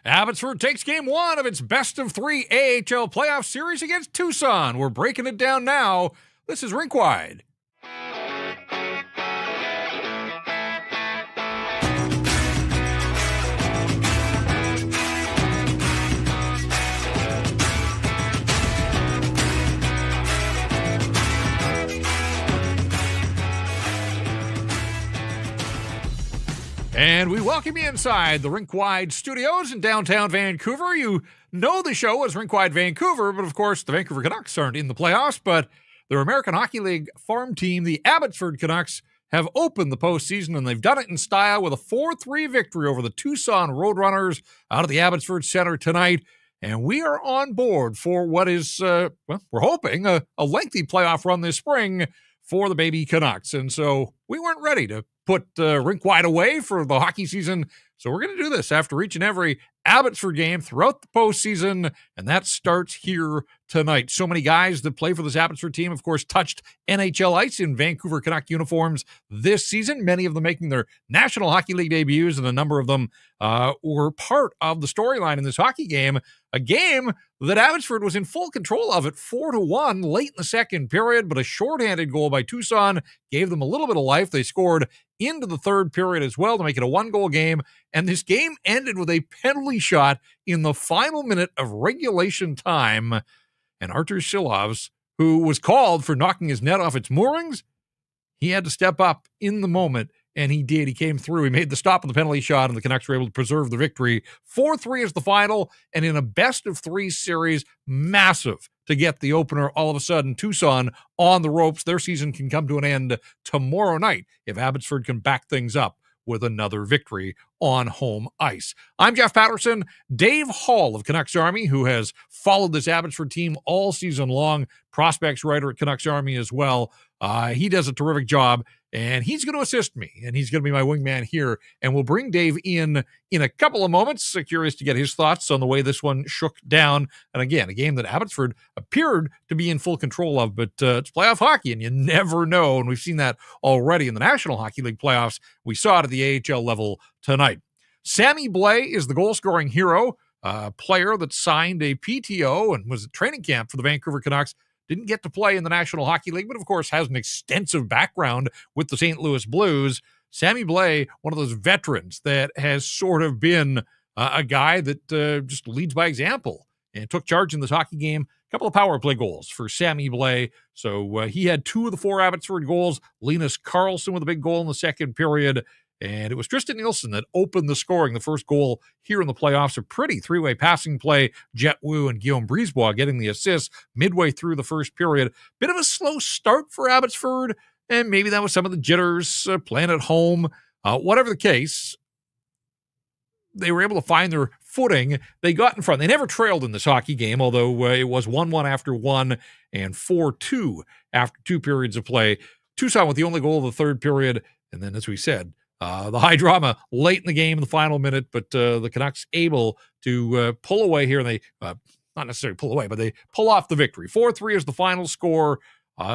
Abbotsford takes game one of its best-of-3 AHL playoff series against Tucson. We're breaking it down now. This is Rink Wide. And we welcome you inside the Rink Wide studios in downtown Vancouver. You know the show as Rink Wide Vancouver, but of course the Vancouver Canucks aren't in the playoffs, but their American Hockey League farm team, the Abbotsford Canucks, have opened the postseason, and they've done it in style with a 4-3 victory over the Tucson Roadrunners out of the Abbotsford Centre tonight. And we are on board for what is, we're hoping, a lengthy playoff run this spring for the baby Canucks. And so we weren't ready to put Rink Wide away for the hockey season. So we're going to do this after each and every Abbotsford game throughout the postseason, and that starts here tonight. So many guys that play for this Abbotsford team, of course, touched NHL ice in Vancouver Canuck uniforms this season, many of them making their National Hockey League debuts, and a number of them were part of the storyline in this hockey game, a game that Abbotsford was in full control of at 4-1 late in the second period, but a shorthanded goal by Tucson gave them a little bit of life. They scored into the third period as well to make it a one-goal game, and this game ended with a penalty shot in the final minute of regulation time. And Artur Silovs, who was called for knocking his net off its moorings, he had to step up in the moment, and he did. He came through. He made the stop on the penalty shot, and the Canucks were able to preserve the victory. 4-3 is the final, and in a best-of-3 series, massive to get the opener. All of a sudden, Tucson on the ropes. Their season can come to an end tomorrow night if Abbotsford can back things up with another victory on home ice. I'm Jeff Patterson. Dave Hall of Canucks Army, who has followed this Abbotsford team all season long, prospects writer at Canucks Army as well. He does a terrific job, and he's going to assist me, and he's going to be my wingman here, and we'll bring Dave in a couple of moments. Curious to get his thoughts on the way this one shook down. And again, a game that Abbotsford appeared to be in full control of, but it's playoff hockey, and you never know, and we've seen that already in the National Hockey League playoffs. We saw it at the AHL level tonight. Sammy Blais is the goal-scoring hero, a player that signed a PTO and was at training camp for the Vancouver Canucks. Didn't get to play in the National Hockey League, but of course has an extensive background with the St. Louis Blues. Sammy Blais, one of those veterans that has sort of been a guy that just leads by example and took charge in this hockey game. A couple of power play goals for Sammy Blais. So he had 2 of the 4 Abbotsford goals. Linus Karlsson with a big goal in the second period. And it was Tristan Nielsen that opened the scoring, the first goal here in the playoffs. A pretty 3-way passing play. Jet Wu and Guillaume Brisebois getting the assists midway through the first period. Bit of a slow start for Abbotsford, and maybe that was some of the jitters playing at home. Whatever the case, they were able to find their footing. They got in front. They never trailed in this hockey game, although it was 1-1 after 1 and 4-2 after 2 periods of play. Tucson with the only goal of the third period, and then, as we said, the high drama late in the game in the final minute, but the Canucks able to pull away here, and they not necessarily pull away, but they pull off the victory. 4-3 is the final score.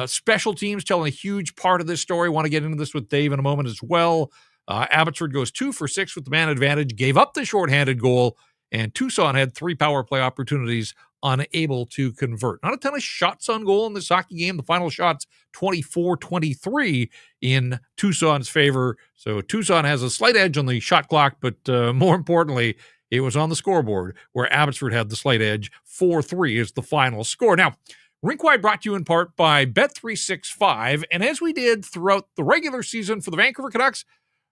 Special teams telling a huge part of this story. Want to get into this with Dave in a moment as well. Abbotsford goes 2 for 6 with the man advantage, gave up the shorthanded goal, and Tucson had 3 power play opportunities, unable to convert. Not a ton of shots on goal in this hockey game. The final shots 24-23 in Tucson's favor. So Tucson has a slight edge on the shot clock, but more importantly, it was on the scoreboard where Abbotsford had the slight edge. 4-3 is the final score. Now, Rink Wide brought to you in part by Bet365, and as we did throughout the regular season for the Vancouver Canucks,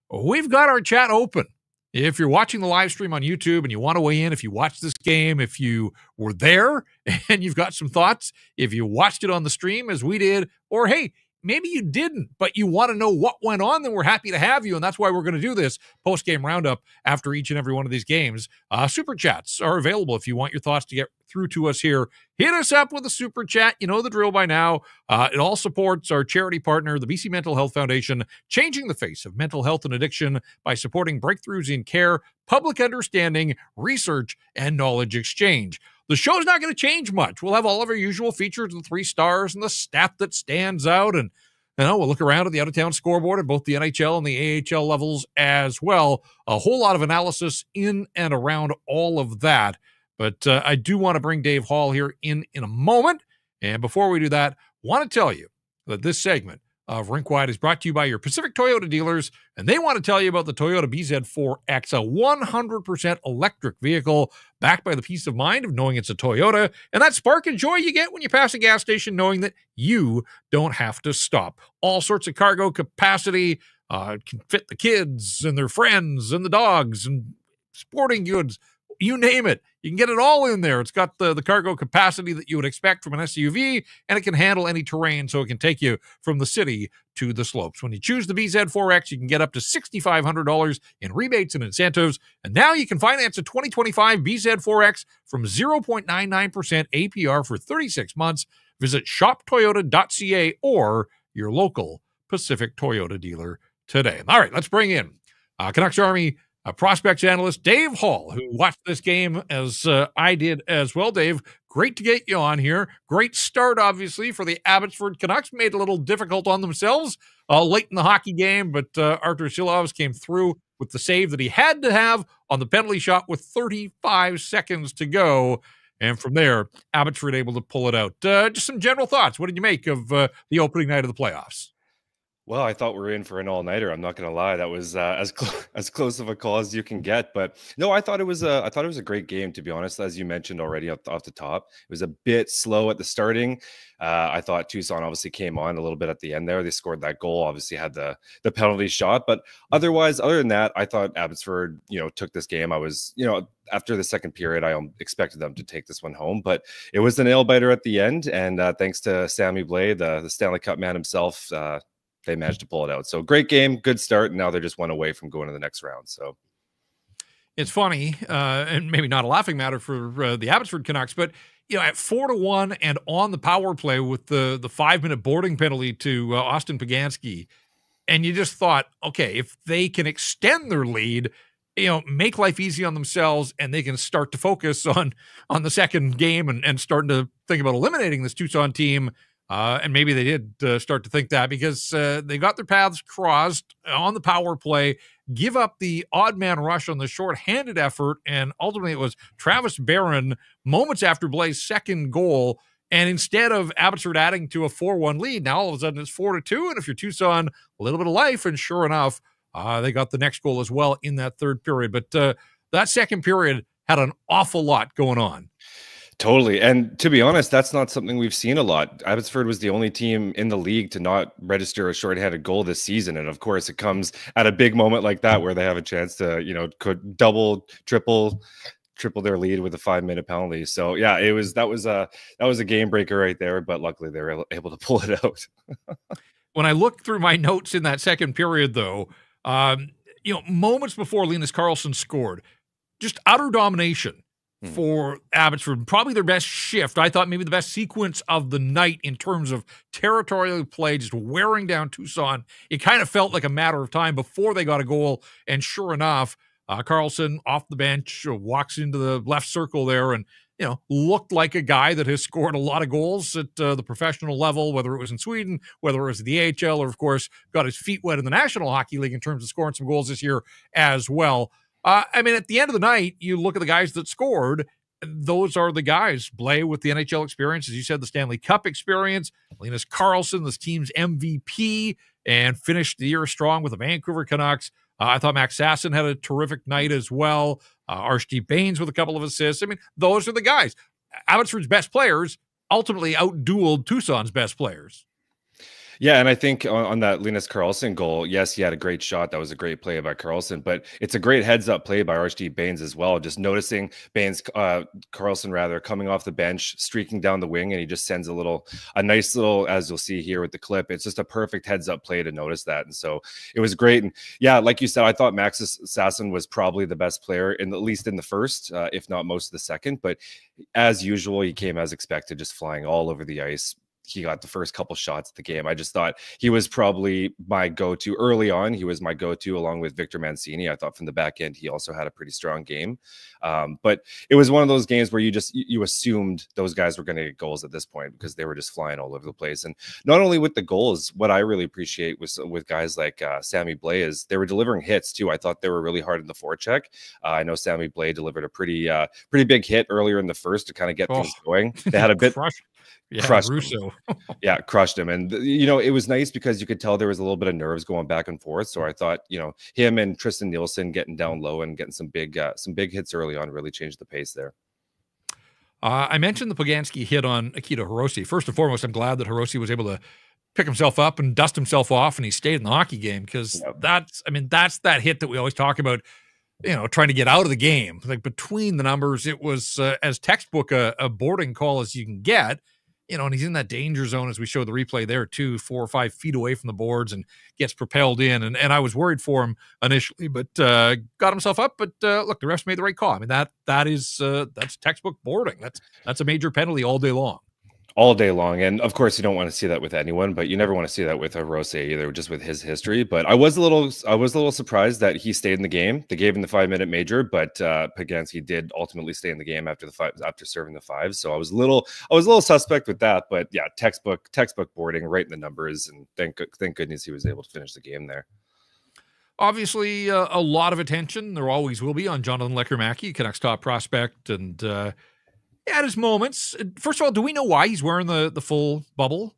we've got our chat open. If you're watching the live stream on YouTube and you want to weigh in, if you watched this game, if you were there and you've got some thoughts, if you watched it on the stream as we did, or hey, maybe you didn't, but you want to know what went on, then we're happy to have you, and that's why we're going to do this post-game roundup after each and every one of these games. Super chats are available if you want your thoughts to get through to us here. Hit us up with a super chat. You know the drill by now. It all supports our charity partner, the BC Mental Health Foundation, changing the face of mental health and addiction by supporting breakthroughs in care, public understanding, research, and knowledge exchange. The show's not going to change much. We'll have all of our usual features, the 3 stars and the stat that stands out. And we'll look around at the out-of-town scoreboard at both the NHL and the AHL levels as well. A whole lot of analysis in and around all of that. But I do want to bring Dave Hall here in a moment. And before we do that, want to tell you that this segment of Rink Wide is brought to you by your Pacific Toyota dealers, and they want to tell you about the Toyota BZ4X, a 100% electric vehicle backed by the peace of mind of knowing it's a Toyota, and that spark and joy you get when you pass a gas station knowing that you don't have to stop. All sorts of cargo capacity, can fit the kids and their friends and the dogs and sporting goods, you name it. You can get it all in there. It's got the cargo capacity that you would expect from an SUV, and it can handle any terrain, so it can take you from the city to the slopes. When you choose the BZ4X, you can get up to $6,500 in rebates and incentives, and now you can finance a 2025 BZ4X from 0.99% APR for 36 months. Visit shoptoyota.ca or your local Pacific Toyota dealer today. All right, let's bring in Canucks Army prospects analyst Dave Hall, who watched this game as I did as well. Dave, great to get you on here. Great start, obviously, for the Abbotsford Canucks. Made it a little difficult on themselves late in the hockey game, but Artur Silovs came through with the save that he had to have on the penalty shot with 35 seconds to go. And from there, Abbotsford able to pull it out. Just some general thoughts. What did you make of the opening night of the playoffs? Well, I thought we were in for an all-nighter. I'm not going to lie; that was as close of a call as you can get. But no, I thought it was a great game. To be honest, as you mentioned already off the top, it was a bit slow at the starting. I thought Tucson obviously came on a little bit at the end there. They scored that goal, obviously had the penalty shot, but other than that, I thought Abbotsford, took this game. I was, after the second period, I expected them to take this one home, but it was the nail biter at the end, and thanks to Sammy Blais, the Stanley Cup man himself. They managed to pull it out. So great game, good start. And now they're just one away from going to the next round. So it's funny, and maybe not a laughing matter for the Abbotsford Canucks, but at 4-1 and on the power play with the 5-minute boarding penalty to Austin Pagansky, and you just thought, okay, if they can extend their lead, make life easy on themselves, and they can start to focus on the second game and starting to think about eliminating this Tucson team. And maybe they did start to think that because they got their paths crossed on the power play, give up the odd man rush on the shorthanded effort, and ultimately it was Travis Barron moments after Blais' second goal. And instead of Abbotsford adding to a 4-1 lead, now all of a sudden it's 4-2. And if you're Tucson, a little bit of life. And sure enough, they got the next goal as well in that third period. But that second period had an awful lot going on. Totally. And to be honest, that's not something we've seen a lot. Abbotsford was the only team in the league to not register a shorthanded goal this season. And of course, it comes at a big moment like that where they have a chance to, could double, triple their lead with a 5-minute penalty. So yeah, that was a game breaker right there. But luckily they were able to pull it out. When I look through my notes in that second period, though, moments before Linus Karlsson scored, just utter domination for Abbotsford, probably their best shift. I thought maybe the best sequence of the night in terms of territorial play, just wearing down Tucson. It kind of felt like a matter of time before they got a goal, and sure enough, Karlsson off the bench walks into the left circle there and looked like a guy that has scored a lot of goals at the professional level, whether it was in Sweden, whether it was the AHL, or of course got his feet wet in the National Hockey League in terms of scoring some goals this year as well. I mean, at the end of the night, you look at the guys that scored. Those are the guys. Blais with the NHL experience, as you said, the Stanley Cup experience. Linus Karlsson, this team's MVP, and finished the year strong with the Vancouver Canucks. I thought Max Sasson had a terrific night as well. Archie Baines with a couple of assists. I mean, those are the guys. Abbotsford's best players ultimately outdueled Tucson's best players. Yeah, and I think on that Linus Karlsson goal, yes, he had a great shot. That was a great play by Karlsson, but it's a great heads-up play by Archie Baines as well. Just noticing Baines, Karlsson rather, coming off the bench, streaking down the wing, and he just sends a nice little, as you'll see here with the clip, it's just a perfect heads-up play to notice that. And so it was great. And yeah, like you said, I thought Max Sasson was probably the best player, at least in the first, if not most of the second. But as usual, he came as expected, just flying all over the ice. He got the first couple shots of the game. I just thought he was probably my go-to early on. He was my go-to along with Victor Mancini. I thought from the back end, he also had a pretty strong game. But it was one of those games where you assumed those guys were going to get goals at this point because they were just flying all over the place. And not only with the goals, what I really appreciate was with guys like Sammy Blais is they were delivering hits too. I thought they were really hard in the forecheck. I know Sammy Blais delivered a pretty big hit earlier in the first to kind of get things going. They had a bit crushed Russo. Yeah, crushed him. And, it was nice because you could tell there was a little bit of nerves going back and forth. So I thought, him and Tristan Nielsen getting down low and getting some big hits early on really changed the pace there. I mentioned the Poganski hit on Akito Hirose. First and foremost, I'm glad that Hirose was able to pick himself up and dust himself off, and he stayed in the hockey game because that's that hit that we always talk about, trying to get out of the game. Like between the numbers, it was as textbook a boarding call as you can get. And he's in that danger zone as we show the replay there too, 4 or 5 feet away from the boards and gets propelled in. And I was worried for him initially, but got himself up. But look, the refs made the right call. I mean, that's textbook boarding. That's a major penalty all day long. All day long. And of course, you don't want to see that with anyone, but you never want to see that with Hirose either, just with his history. But I was a little surprised that he stayed in the game. They gave him the 5-minute major, but Poganski did ultimately stay in the game after serving the 5. So I was a little suspect with that. But yeah, textbook boarding, right in the numbers, and thank goodness he was able to finish the game there. Obviously, a lot of attention, there always will be, on Jonathan Lekkerimäki, Canucks top prospect, and at his moments. First of all, do we know why he's wearing the full bubble?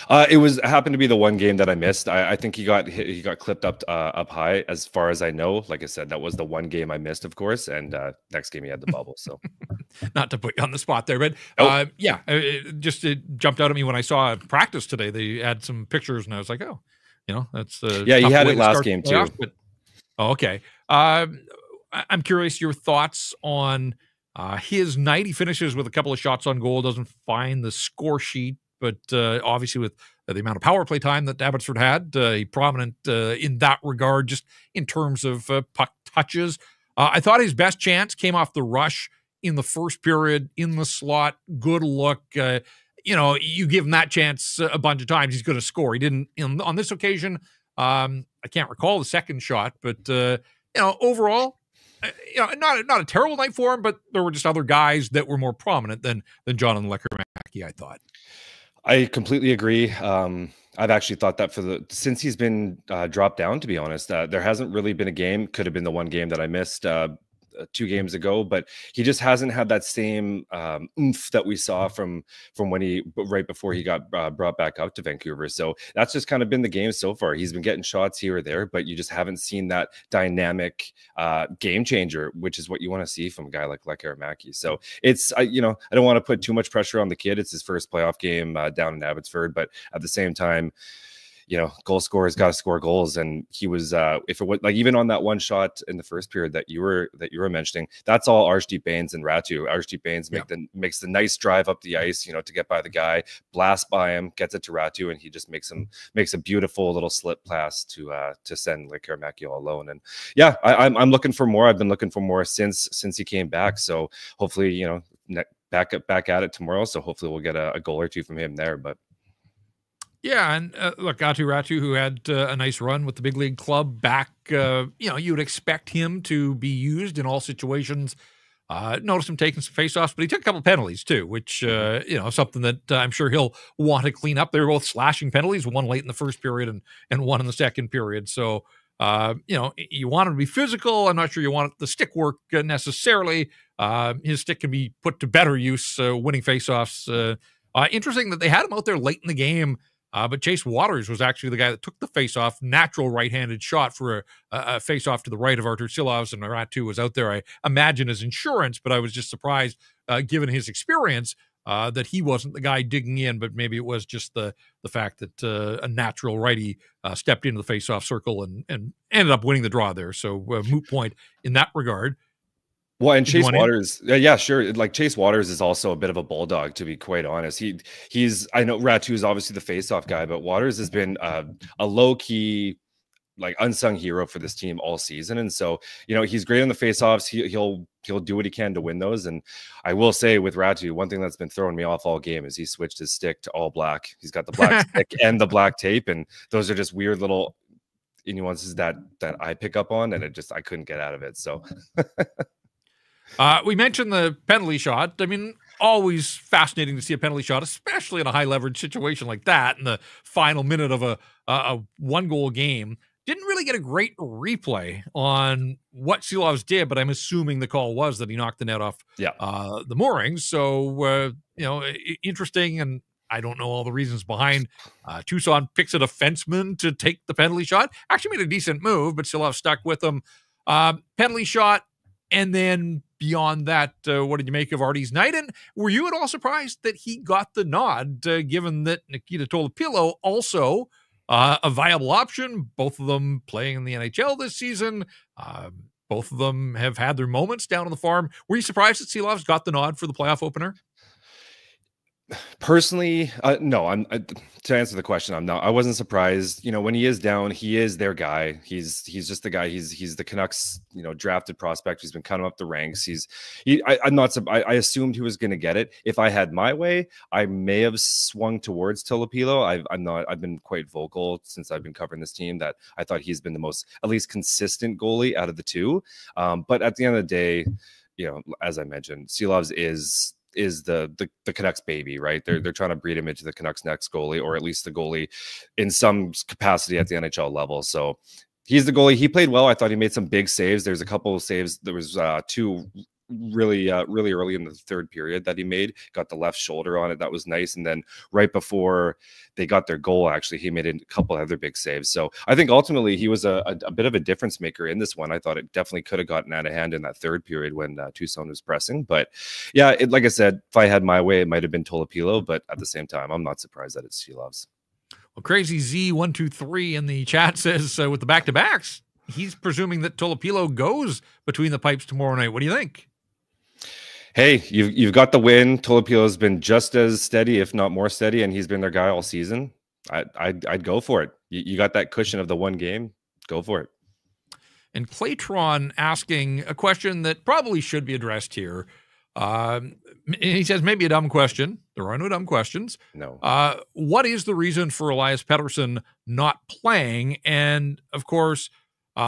It happened to be the one game that I missed. I think he got clipped up high, as far as I know. Like I said, that was the one game I missed, of course. And next game he had the bubble. So, not to put you on the spot there, but it jumped out at me when I saw practice today. They had some pictures, and I was like, oh, that's he had it last game too. Okay. I'm curious your thoughts on his night. He finishes with a couple of shots on goal, doesn't find the score sheet, but obviously with the amount of power play time that Abbotsford had, he prominent in that regard, just in terms of puck touches. I thought his best chance came off the rush in the first period in the slot. Good look. You give him that chance a bunch of times, he's going to score. He didn't on this occasion. I can't recall the second shot, but overall, not a terrible night for him, but there were just other guys that were more prominent than Jonathan Lekkerimäki, I thought. I completely agree. I've actually thought that since he's been dropped down, to be honest, there hasn't really been a game. Could have been the one game that I missed 2 games ago, but he just hasn't had that same oomph that we saw from right before he got brought back up to Vancouver. So that's just kind of been the game so far. He's been getting shots here or there, but you just haven't seen that dynamic game changer, which is what you want to see from a guy like Lekkerimäki. So it's I don't want to put too much pressure on the kid. It's his first playoff game down in Abbotsford, but at the same time, goal scorers got to score goals. And he was, if it was like even on that one shot in the first period that you were mentioning, that's all Archie Baines and Ratu. Archie Baines makes the nice drive up the ice, to get by the guy, blast by him, gets it to Ratu, and he just makes a beautiful little slip pass to send Lekkerimäki all alone. And yeah, I'm looking for more. I've been looking for more since he came back. So hopefully, back at it tomorrow. So hopefully we'll get a goal or two from him there. But yeah, and look, Aatu Räty, who had a nice run with the big league club back, you would expect him to be used in all situations. Noticed him taking some faceoffs, but he took a couple of penalties too, which, something that I'm sure he'll want to clean up. They were both slashing penalties, one late in the first period and one in the second period. So You want him to be physical. I'm not sure you want the stick work necessarily. His stick can be put to better use, winning faceoffs. Interesting that they had him out there late in the game, but Chase Waters was actually the guy that took the faceoff, natural right-handed shot for a faceoff to the right of Artur Silovs, and Ratu was out there, I imagine, as insurance, but I was just surprised, given his experience, that he wasn't the guy digging in, but maybe it was just the fact that a natural righty stepped into the faceoff circle and ended up winning the draw there. So moot point in that regard. Well, and Chase Waters, yeah, sure. Like Chase Waters is also a bit of a bulldog, to be quite honest. He's I know Ratu is obviously the faceoff guy, but Waters has been a low key, like unsung hero for this team all season. And so, he's great on the faceoffs. He'll do what he can to win those. And I will say with Ratu, one thing that's been throwing me off all game is he switched his stick to all black. He's got the black stick and the black tape, and those are just weird little nuances that I pick up on, and I couldn't get out of it. So. We mentioned the penalty shot. I mean, always fascinating to see a penalty shot, especially in a high leverage situation like that in the final minute of a 1-goal game. Didn't really get a great replay on what Silovs did, but I'm assuming the call was that he knocked the net off the moorings. So, interesting, and I don't know all the reasons behind. Tucson picks a defenseman to take the penalty shot. Actually made a decent move, but Silovs stuck with him. Penalty shot, and then beyond that, what did you make of Artie's night? And were you at all surprised that he got the nod, given that Nikita Tolopilo also a viable option, both of them playing in the NHL this season? Both of them have had their moments down on the farm. Were you surprised that Silovs got the nod for the playoff opener? Personally, no. To answer the question, I'm not. I wasn't surprised. When he is down, he is their guy. He's just the guy. He's the Canucks, drafted prospect. He's been coming up the ranks. I'm not. I assumed he was going to get it. If I had my way, I may have swung towards Tolopilo. I'm not. I've been quite vocal since I've been covering this team that I thought he's been the most, at least, consistent goalie out of the two. But at the end of the day, as I mentioned, Silovs is the Canucks baby, right? They're trying to breed him into the Canucks next goalie, or at least the goalie in some capacity at the NHL level. So he's the goalie. He played well. I thought he made some big saves. There's a couple of saves. There was two really early in the third period that he made, got the left shoulder on it. That was nice. And then right before they got their goal, actually, he made a couple other big saves. So I think ultimately he was a bit of a difference maker in this one. I thought it definitely could have gotten out of hand in that third period when Tucson was pressing. But yeah, like I said, if I had my way, it might have been Tolopilo, but at the same time, I'm not surprised that it's Silovs. Well, Crazy Z123 in the chat says with the back-to-backs, he's presuming that Tolopilo goes between the pipes tomorrow night. What do you think? Hey, you've got the win. Tolopilo has been just as steady, if not more steady, and he's been their guy all season. I'd go for it. You got that cushion of the one game. Go for it. And Claytron asking a question that probably should be addressed here. He says maybe a dumb question. There are no dumb questions. No. What is the reason for Elias Pettersson not playing? And of course,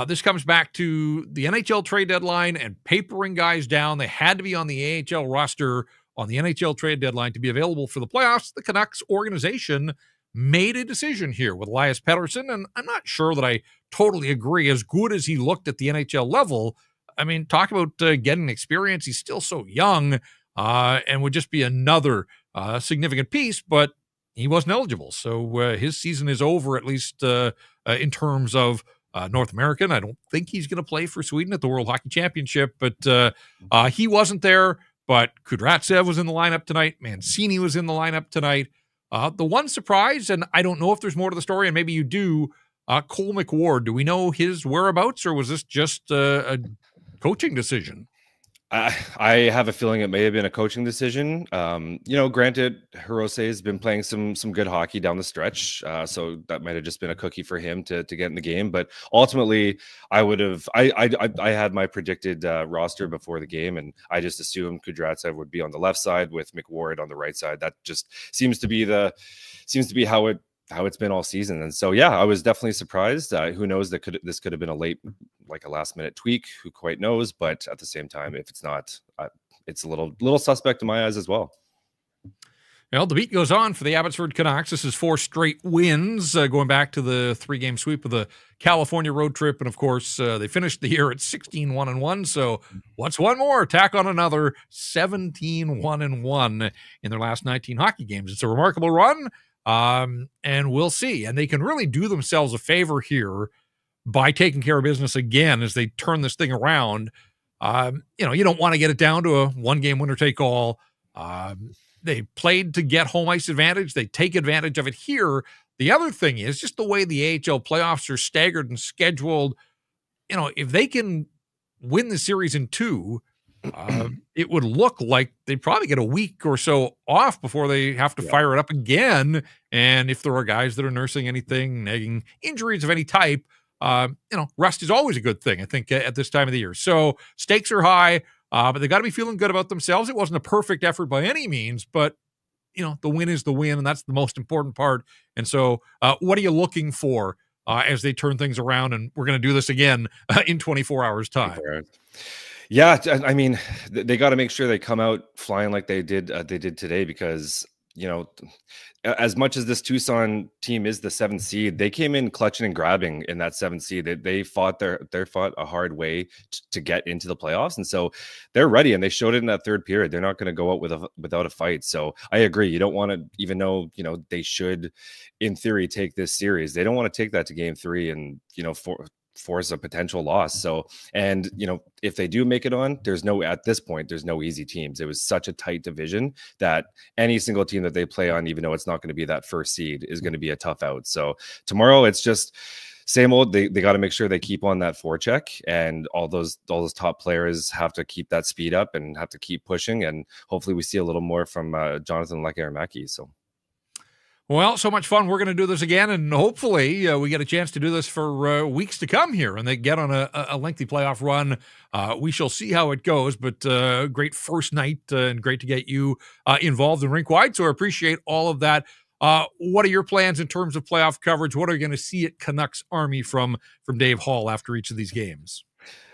this comes back to the NHL trade deadline and papering guys down. They had to be on the AHL roster on the NHL trade deadline to be available for the playoffs. The Canucks organization made a decision here with Elias Pettersson, and I'm not sure that I totally agree. As good as he looked at the NHL level, I mean, talk about getting experience. He's still so young and would just be another significant piece, but he wasn't eligible. So his season is over, at least in terms of North American. I don't think he's going to play for Sweden at the World Hockey Championship, but he wasn't there. But Kudratsev was in the lineup tonight. Mancini was in the lineup tonight. The one surprise, and I don't know if there's more to the story, and maybe you do, Cole McWard. Do we know his whereabouts, or was this just a coaching decision? I have a feeling it may have been a coaching decision. Granted, Hirose has been playing some good hockey down the stretch, so that might have just been a cookie for him to get in the game. But ultimately, I had my predicted roster before the game, and I just assumed Kudratsev would be on the left side with McWard on the right side. That just seems to be how it's been all season. And so, yeah, I was definitely surprised. Who knows, this could have been a last minute tweak. Who quite knows? But at the same time, if it's not, it's a little suspect in my eyes as well. Well, the beat goes on for the Abbotsford Canucks. This is 4 straight wins, going back to the 3-game sweep of the California road trip. And of course, they finished the year at 16-1-1. So what's one more? Tack on another 17-1-1 in their last 19 hockey games. It's a remarkable run, and we'll see. And they can really do themselves a favor here by taking care of business again as they turn this thing around. You don't want to get it down to a 1-game winner-take-all. They played to get home ice advantage. They take advantage of it here. The other thing is just the way the AHL playoffs are staggered and scheduled. If they can win the series in 2, it would look like they'd probably get a week or so off before they have to fire it up again. And if there are guys that are nursing anything, nagging injuries of any type, rest is always a good thing, I think, at this time of the year. So stakes are high. But they got to be feeling good about themselves. It wasn't a perfect effort by any means, but, the win is the win, and that's the most important part. And so what are you looking for as they turn things around? And we're going to do this again in 24 hours' time. Yeah, I mean, they got to make sure they come out flying like they did today, because as much as this Tucson team is the 7th seed, they came in clutching and grabbing in that 7th seed. They fought a hard way to get into the playoffs, and so they're ready. And they showed it in that 3rd period. They're not going to go out without a fight. So I agree. You don't want to, even though they should, in theory, take this series. They don't want to take that to Game 3 and force a potential loss. So, and if they do make it on, at this point there's no easy teams. It was such a tight division that any single team that they play on, even though it's not going to be that 1st seed, is going to be a tough out. So tomorrow it's just same old. They got to make sure they keep on that forecheck, and all those top players have to keep that speed up and have to keep pushing, and hopefully we see a little more from Jonathan Lekkerimäki. So well, so much fun. We're going to do this again, and hopefully we get a chance to do this for weeks to come here, and they get on a lengthy playoff run. We shall see how it goes, but great first night, and great to get you involved in Rink Wide, so I appreciate all of that. What are your plans in terms of playoff coverage? What are you going to see at Canucks Army from Dave Hall after each of these games?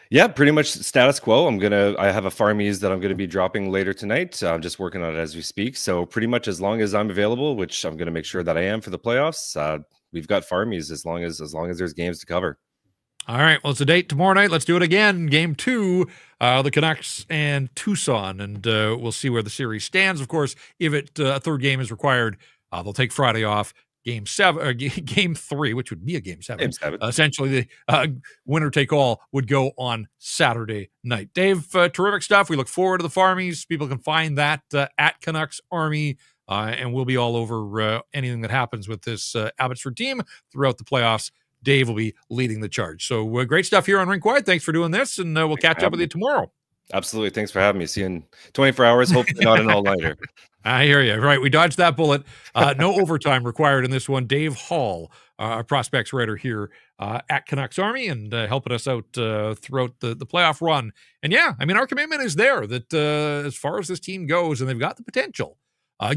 Yeah, pretty much status quo. I have a Farmies that I'm going to be dropping later tonight. I'm just working on it as we speak. So pretty much as long as I'm available, which I'm going to make sure that I am for the playoffs, we've got Farmies as long as there's games to cover. All right. Well, it's a date tomorrow night. Let's do it again. Game 2, the Canucks and Tucson, and we'll see where the series stands. Of course, if a 3rd game is required, they'll take Friday off. Game 3, which would be a Game 7. Essentially, the winner take all would go on Saturday night. Dave, terrific stuff. We look forward to the Farmies. People can find that at Canucks Army, and we'll be all over anything that happens with this Abbotsford team throughout the playoffs. Dave will be leading the charge. So great stuff here on Rink Wide. Thanks for doing this, and we'll catch up with you tomorrow. Absolutely. Thanks for having me. See you in 24 hours. Hopefully not an all-nighter. I hear you. Right. We dodged that bullet. No overtime required in this one. Dave Hall, our prospects writer here at Canucks Army, and helping us out throughout the playoff run. And yeah, I mean, our commitment is there that as far as this team goes, and they've got the potential,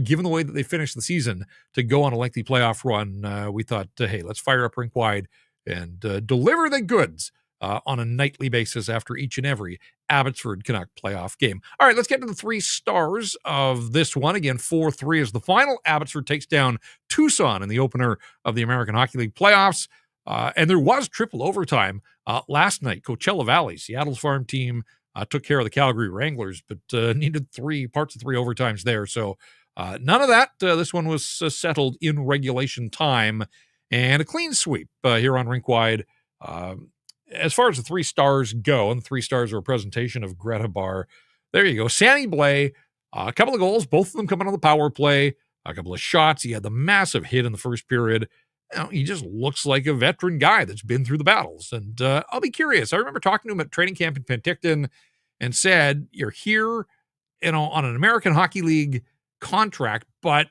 given the way that they finished the season, to go on a lengthy playoff run. We thought, hey, let's fire up Rink Wide and deliver the goods on a nightly basis after each and every Abbotsford Canuck playoff game. All right, let's get to the 3 stars of this one. Again, 4-3 is the final. Abbotsford takes down Tucson in the opener of the American Hockey League playoffs. And there was triple overtime last night. Coachella Valley, Seattle's farm team, took care of the Calgary Wranglers, but needed parts of 3 overtimes there. So none of that. This one was settled in regulation time, and a clean sweep here on Rink Wide. As far as the 3 stars go, and the 3 stars are a presentation of Greta Bar. There you go. Sammy Blais, a couple of goals, both of them coming on the power play, a couple of shots. He had the massive hit in the first period. He just looks like a veteran guy that's been through the battles. And I'll be curious. I remember talking to him at training camp in Penticton and said, you're here, on an American Hockey League contract, but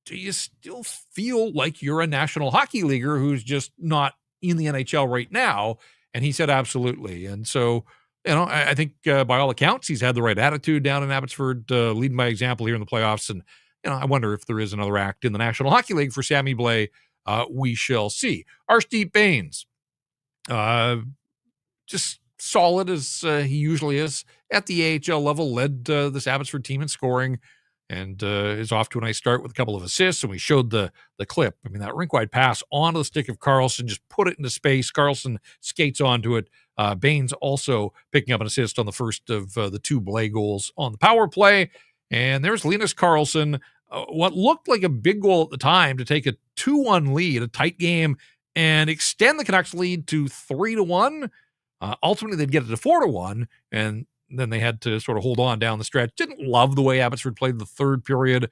do you still feel like you're a National Hockey Leaguer who's just not in the NHL right now? And he said, absolutely. And so, I think by all accounts, he's had the right attitude down in Abbotsford, leading by example here in the playoffs. And, I wonder if there is another act in the National Hockey League for Sammy Blais. We shall see. Arshdeep Bains, just solid as he usually is at the AHL level, led this Abbotsford team in scoring. and is off to a nice start with a couple of assists. And we showed the clip. I mean, that rink-wide pass onto the stick of Karlsson, just put it into space. Karlsson skates onto it. Baines also picking up an assist on the first of the two Blais goals on the power play. And there's Linus Karlsson, what looked like a big goal at the time to take a 2-1 lead, a tight game, and extend the Canucks lead to 3-1. Ultimately, they'd get it to 4-1, and then they had to sort of hold on down the stretch. Didn't love the way Abbotsford played the third period.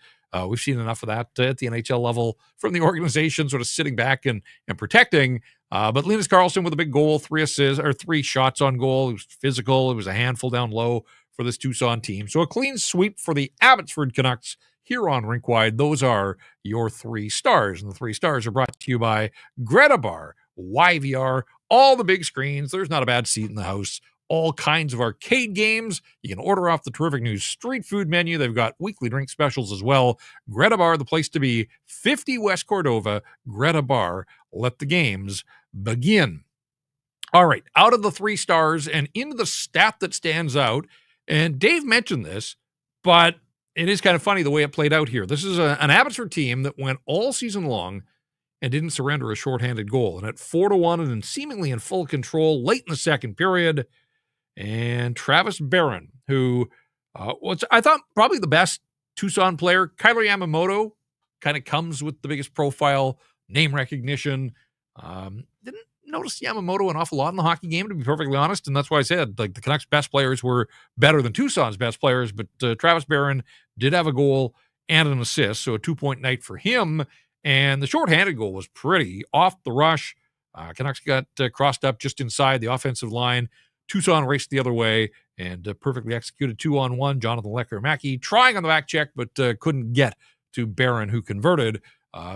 We've seen enough of that at the NHL level from the organization, sort of sitting back and protecting. But Linus Karlsson with a big goal, 3 assists or 3 shots on goal. It was physical. It was a handful down low for this Tucson team. So a clean sweep for the Abbotsford Canucks here on Rink Wide. Those are your 3 stars. And the 3 stars are brought to you by Greta Bar, YVR, all the big screens. There's not a bad seat in the house. All kinds of arcade games. You can order off the terrific new street food menu. They've got weekly drink specials as well. Greta Bar, the place to be. 50 West Cordova. Greta Bar. Let the games begin. All right, out of the 3 stars and into the stat that stands out. And Dave mentioned this, but it is kind of funny the way it played out here. This is an Abbotsford team that went all season long and didn't surrender a shorthanded goal. And at 4-1 and seemingly in full control late in the second period. And Travis Barron, who was, I thought, probably the best Tucson player. Kyler Yamamoto kind of comes with the biggest profile, name recognition. Didn't notice Yamamoto an awful lot in the hockey game, to be perfectly honest, and that's why I said like the Canucks' best players were better than Tucson's best players, but Travis Barron did have a goal and an assist, so a 2-point night for him, and the shorthanded goal was pretty off the rush. Canucks got crossed up just inside the offensive line. Tucson raced the other way and perfectly executed 2-on-1. Jonathan Lecker-Mackey trying on the back check, but couldn't get to Barron, who converted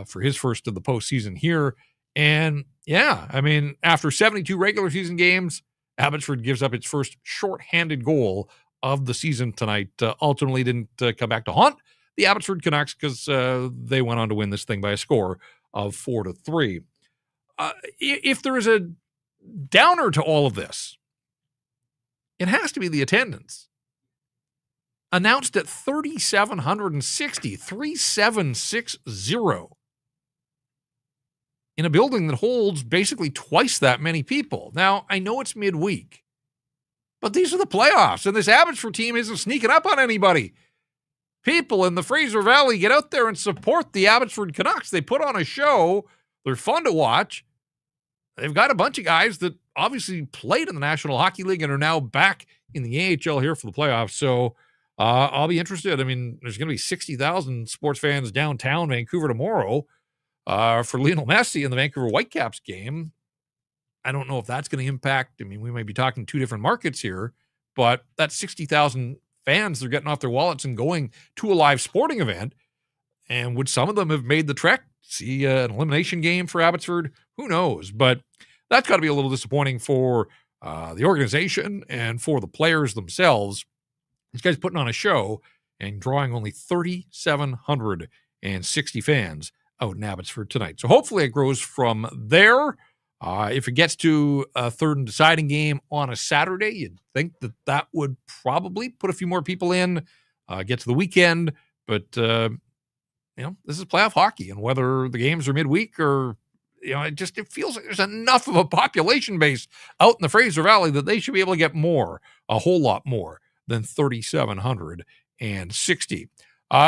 for his first of the postseason here. And yeah, I mean, after 72 regular season games, Abbotsford gives up its first shorthanded goal of the season tonight. Ultimately didn't come back to haunt the Abbotsford Canucks because they went on to win this thing by a score of 4-3. If there is a downer to all of this, it has to be the attendance. Announced at 3,760, 3,760. In a building that holds basically twice that many people. Now, I know it's midweek, but these are the playoffs, and this Abbotsford team isn't sneaking up on anybody. People in the Fraser Valley get out there and support the Abbotsford Canucks. They put on a show. They're fun to watch. They've got a bunch of guys that obviously played in the National Hockey League and are now back in the AHL here for the playoffs. So I'll be interested. I mean, there's going to be 60,000 sports fans downtown Vancouver tomorrow. For Lionel Messi in the Vancouver Whitecaps game. I don't know if that's going to impact. I mean, we might be talking 2 different markets here, but that's 60,000 fans. They're getting off their wallets and going to a live sporting event. And would some of them have made the trek? See an elimination game for Abbotsford? Who knows? But that's got to be a little disappointing for the organization and for the players themselves. These guys putting on a show and drawing only 3,760 fans out in Abbotsford tonight. So hopefully it grows from there. If it gets to a third and deciding game on a Saturday, you'd think that would probably put a few more people in, get to the weekend. But, this is playoff hockey, and whether the games are midweek or, it feels like there's enough of a population base out in the Fraser Valley that they should be able to get more, a whole lot more than 3,760.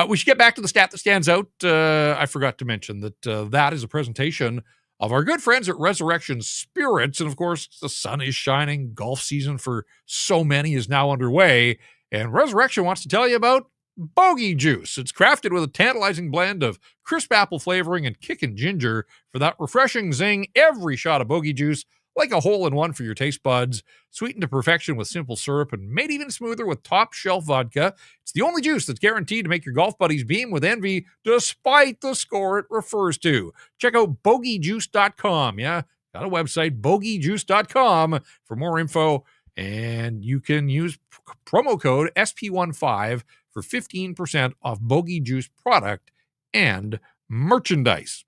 We should get back to the stat that stands out. I forgot to mention that that is a presentation of our good friends at Resurrection Spirits. And, of course, the sun is shining. Golf season for so many is now underway. And Resurrection wants to tell you about Bogey Juice. It's crafted with a tantalizing blend of crisp apple flavoring and kickin' ginger for that refreshing zing. Every shot of Bogey Juice, like a hole-in-one for your taste buds, sweetened to perfection with simple syrup and made even smoother with top-shelf vodka. It's the only juice that's guaranteed to make your golf buddies beam with envy despite the score it refers to. Check out bogeyjuice.com. Yeah, got a website, bogeyjuice.com for more info, and you can use promo code SP15 for 15% off Bogey Juice product and merchandise.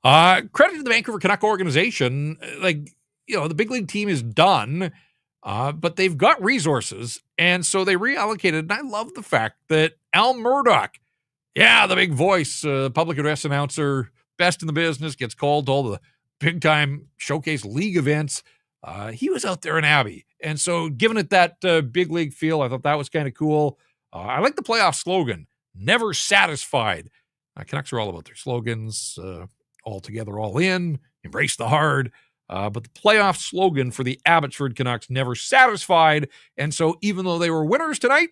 Credit to the Vancouver Canuck organization. The big league team is done. but they've got resources, and so they reallocated. And I love the fact that Al Murdoch, the big voice, public address announcer, best in the business, gets called to all the big-time Showcase League events. He was out there in Abbey, and so giving it that big league feel, I thought that was kind of cool. I like the playoff slogan, never satisfied. Canucks are all about their slogans, all together, all in, embrace the hard. But the playoff slogan for the Abbotsford Canucks, never satisfied. And so even though they were winners tonight,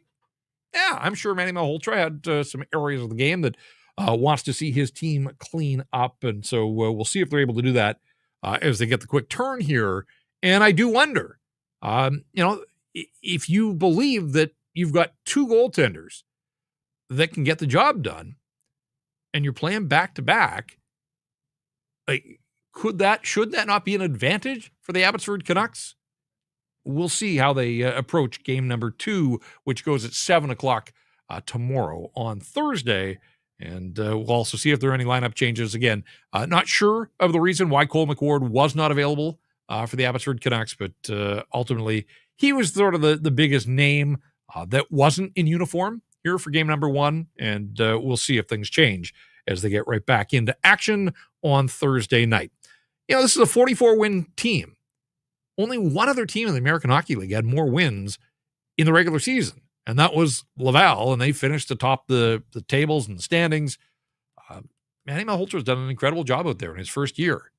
I'm sure Manny Malhotra had some areas of the game that wants to see his team clean up. And so we'll see if they're able to do that as they get the quick turn here. And I do wonder, if you believe that you've got two goaltenders that can get the job done and you're playing back-to-back, should that not be an advantage for the Abbotsford Canucks? We'll see how they approach game number 2, which goes at 7 o'clock tomorrow on Thursday. And we'll also see if there are any lineup changes. Again, not sure of the reason why Cole McWard was not available for the Abbotsford Canucks, but ultimately he was sort of the biggest name that wasn't in uniform here for game number 1. And we'll see if things change as they get right back into action on Thursday night. This is a 44-win team. Only one other team in the American Hockey League had more wins in the regular season, and that was Laval, and they finished atop the tables and the standings. Manny Malhotra's done an incredible job out there in his first year,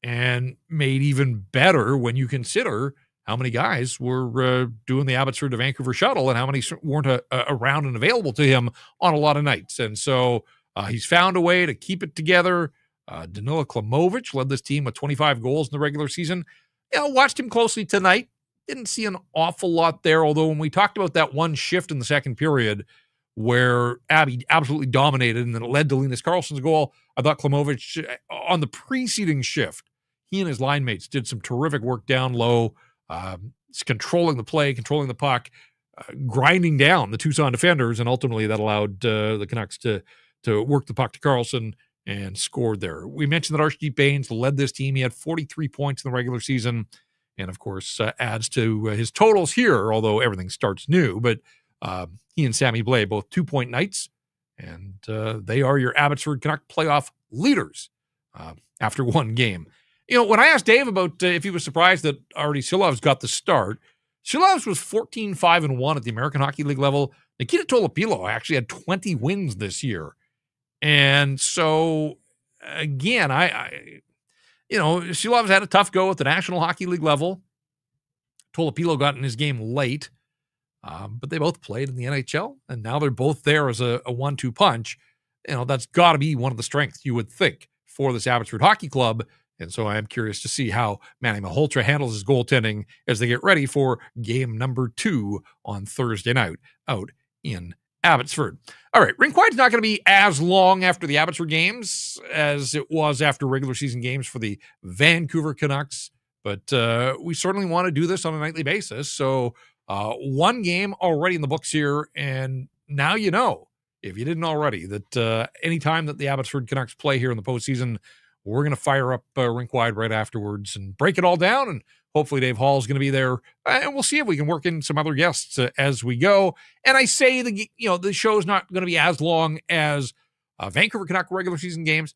and made even better when you consider how many guys were doing the Abbotsford to Vancouver shuttle and how many weren't around and available to him on a lot of nights. And so he's found a way to keep it together. Danila Klimovich led this team with 25 goals in the regular season. Watched him closely tonight. Didn't see an awful lot there, although when we talked about that one shift in the second period where Abbey absolutely dominated and then it led to Linus Karlsson's goal, I thought Klimovich, on the preceding shift, he and his line mates did some terrific work down low, controlling the play, controlling the puck, grinding down the Tucson defenders, and ultimately that allowed the Canucks to work the puck to Karlsson and scored there. We mentioned that Archie Bains led this team. He had 43 points in the regular season, and of course adds to his totals here, although everything starts new. But he and Sammy Blais, both 2-point nights, and they are your Abbotsford Canuck playoff leaders after one game. When I asked Dave about if he was surprised that Artie Silovs got the start, Silovs was 14-5-1 at the American Hockey League level. Nikita Tolopilo actually had 20 wins this year. And so, again, Silovs had a tough go at the National Hockey League level. Tolopilo got in his game late, but they both played in the NHL, and now they're both there as a 1-2 punch. That's got to be one of the strengths, you would think, for this Abbotsford Hockey Club. And so I am curious to see how Manny Malhotra handles his goaltending as they get ready for game number 2 on Thursday night out in Abbotsford. All right, Rink Wide's not going to be as long after the Abbotsford games as it was after regular season games for the Vancouver Canucks, but we certainly want to do this on a nightly basis. So one game already in the books here, and now you know, if you didn't already, that anytime that the Abbotsford Canucks play here in the postseason, we're going to fire up Rink Wide right afterwards and break it all down, and hopefully Dave Hall is going to be there, and we'll see if we can work in some other guests as we go. And I say the show's not going to be as long as Vancouver Canuck regular season games.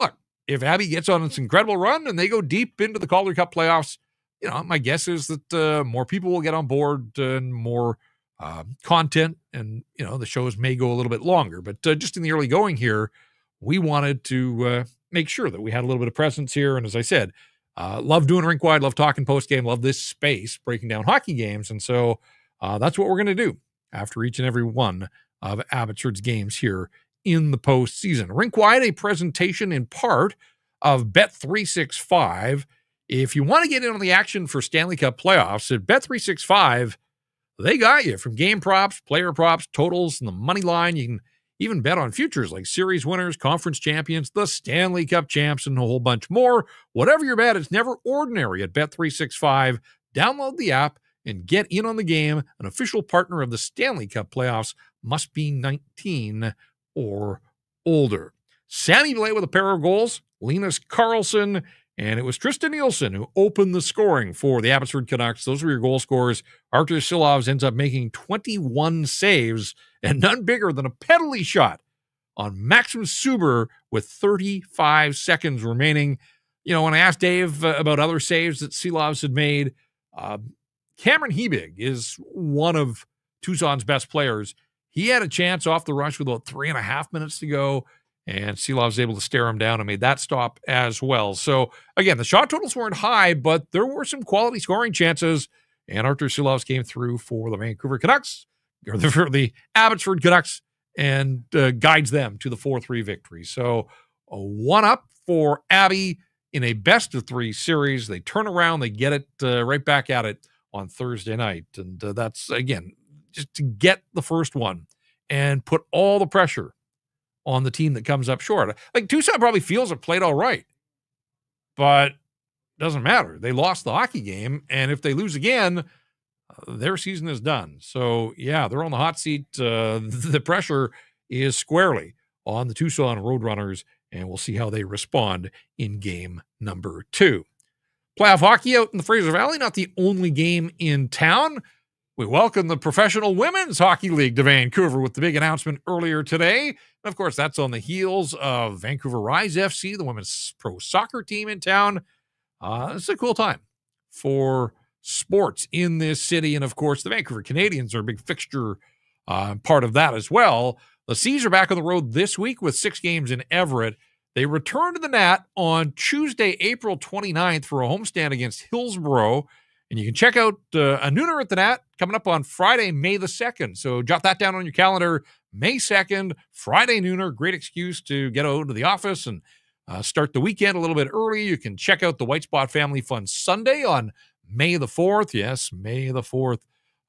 Look, if Abbey gets on its incredible run and they go deep into the Calder Cup playoffs, my guess is that more people will get on board and more content, and the shows may go a little bit longer. But just in the early going here, we wanted to make sure that we had a little bit of presence here. And as I said, love doing Rink Wide, love talking post-game, love this space, breaking down hockey games. And so that's what we're going to do after each and every one of Abbotsford's games here in the postseason. Rink Wide, a presentation in part of Bet365. If you want to get in on the action for Stanley Cup playoffs at Bet365, they got you from game props, player props, totals, and the money line. You can even bet on futures like series winners, conference champions, the Stanley Cup champs, and a whole bunch more. Whatever your bet, it's never ordinary at Bet365. Download the app and get in on the game. An official partner of the Stanley Cup playoffs. Must be 19 or older. Sammy Blais with a pair of goals. Linus Karlsson And it was Tristan Nielsen who opened the scoring for the Abbotsford Canucks. Those were your goal scorers. Artur Silovs ends up making 21 saves, and none bigger than a penalty shot on Maxim Suber with 35 seconds remaining. You know, when I asked Dave about other saves that Silovs had made, Cameron Hebig is one of Tucson's best players. He had a chance off the rush with about 3.5 minutes to go, and Silovs was able to stare him down and made that stop as well. So, again, the shot totals weren't high, but there were some quality scoring chances, and Artur Silovs came through for the Vancouver Canucks, or for the Abbotsford Canucks, and guides them to the 4-3 victory. So, a 1-up for Abby in a best-of-3 series. They turn around, they get it right back at it on Thursday night, and that's, again, just to get the first one and put all the pressure on the team that comes up short. Like, Tucson probably feels it played all right, but doesn't matter. They lost the hockey game, and if they lose again, their season is done. So, yeah, they're on the hot seat. The pressure is squarely on the Tucson Roadrunners, and we'll see how they respond in game number 2. Playoff hockey out in the Fraser Valley, not the only game in town. We welcome the Professional Women's Hockey League to Vancouver with the big announcement earlier today. And of course, that's on the heels of Vancouver Rise FC, the women's pro soccer team in town. It's a cool time for sports in this city. And of course, the Vancouver Canadians are a big fixture part of that as well. The Seas are back on the road this week with 6 games in Everett. They return to the Nat on Tuesday, April 29th for a homestand against Hillsborough. And you can check out a nooner at the Nat coming up on Friday, May the 2nd. So jot that down on your calendar. May 2nd, Friday nooner. Great excuse to get out to the office and start the weekend a little bit early. You can check out the White Spot Family Fun Sunday on May the 4th. Yes, May the 4th.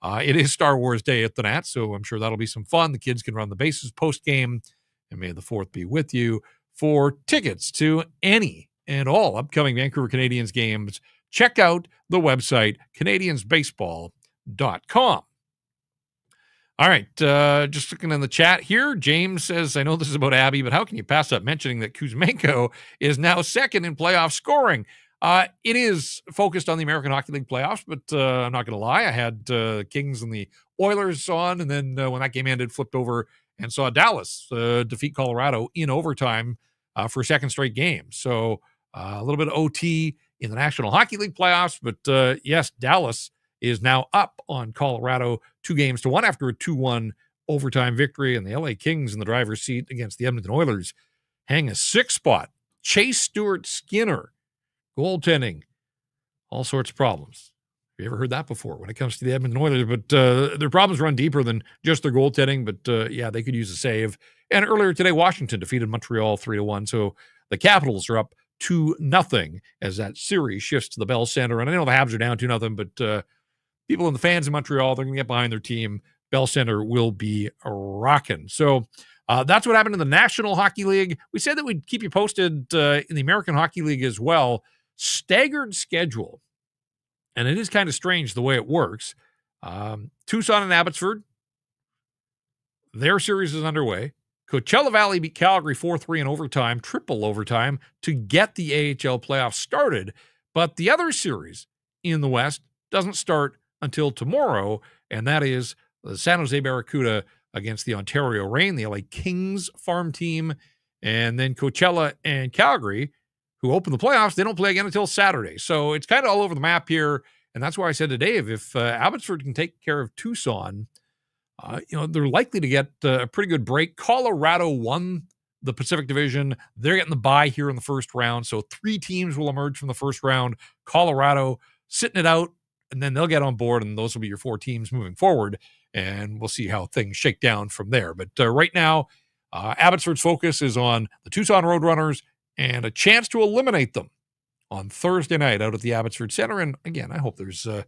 It is Star Wars Day at the Nat, so I'm sure that'll be some fun. The kids can run the bases post-game, and May the 4th be with you. For tickets to any and all upcoming Vancouver Canadians games, check out the website, canadiansbaseball.com. All right, just looking in the chat here, James says, I know this is about Abby, but how can you pass up mentioning that Kuzmenko is now second in playoff scoring? It is focused on the American Hockey League playoffs, but I'm not going to lie. I had Kings and the Oilers on, and then when that game ended, flipped over and saw Dallas defeat Colorado in overtime for a second straight game. So a little bit of OT in the National Hockey League playoffs, but yes, Dallas is now up on Colorado 2-1 after a 2-1 overtime victory, and the LA Kings in the driver's seat against the Edmonton Oilers hang a 6th spot. Chase Stewart Skinner, goaltending, all sorts of problems. Have you ever heard that before when it comes to the Edmonton Oilers? But their problems run deeper than just their goaltending, but yeah, they could use a save. And earlier today, Washington defeated Montreal 3-1, so the Capitals are up 2-0 as that series shifts to the Bell Center. And I know the Habs are down 2-0, but people and the fans in Montreal, they're going to get behind their team. Bell Center will be rocking. So that's what happened in the National Hockey League. We said that we'd keep you posted in the American Hockey League as well. Staggered schedule. And it is kind of strange the way it works. Tucson and Abbotsford, their series is underway. Coachella Valley beat Calgary 4-3 in overtime, triple overtime, to get the AHL playoffs started. But the other series in the West doesn't start until tomorrow, and that is the San Jose Barracuda against the Ontario Reign, the LA Kings farm team, and then Coachella and Calgary, who open the playoffs, they don't play again until Saturday. So it's kind of all over the map here, and that's why I said to Dave, if Abbotsford can take care of Tucson, they're likely to get a pretty good break. Colorado won the Pacific Division. They're getting the bye here in the first round, so 3 teams will emerge from the first round. Colorado sitting it out, and then they'll get on board, and those will be your 4 teams moving forward, and we'll see how things shake down from there. But right now, Abbotsford's focus is on the Tucson Roadrunners and a chance to eliminate them on Thursday night out at the Abbotsford Centre. And again, I hope there's a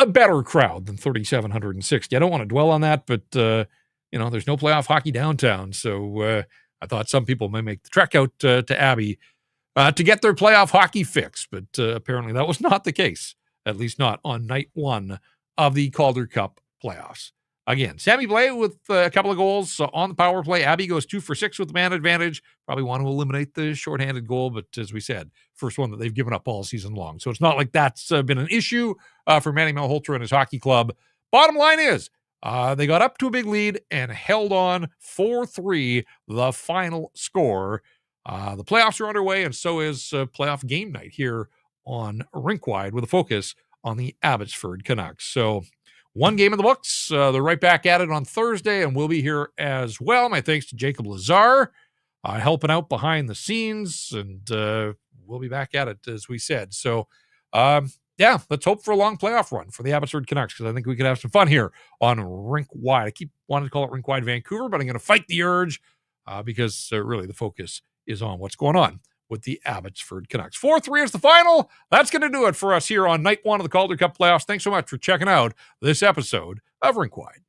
better crowd than 3,760. I don't want to dwell on that, but, there's no playoff hockey downtown. So I thought some people may make the trek out to Abbey to get their playoff hockey fix. But apparently that was not the case, at least not on night 1 of the Calder Cup playoffs. again. Sammy Blais with a couple of goals on the power play. Abby goes 2 for 6 with the man advantage. Probably want to eliminate the shorthanded goal, but as we said, first one that they've given up all season long. So it's not like that's been an issue for Manny Malhotra and his hockey club. Bottom line is, they got up to a big lead and held on 4-3, the final score. The playoffs are underway, and so is playoff game night here on Rink Wide with a focus on the Abbotsford Canucks. So one game in the books. They're right back at it on Thursday, and we'll be here as well. My thanks to Jacob Lazar helping out behind the scenes, and we'll be back at it, as we said. So, yeah, let's hope for a long playoff run for the Abbotsford Canucks, because I think we could have some fun here on Rink Wide. I keep wanting to call it Rink Wide Vancouver, but I'm going to fight the urge because really the focus is on what's going on with the Abbotsford Canucks. 4-3 is the final. That's going to do it for us here on night one of the Calder Cup playoffs. Thanks so much for checking out this episode of Rink Wide.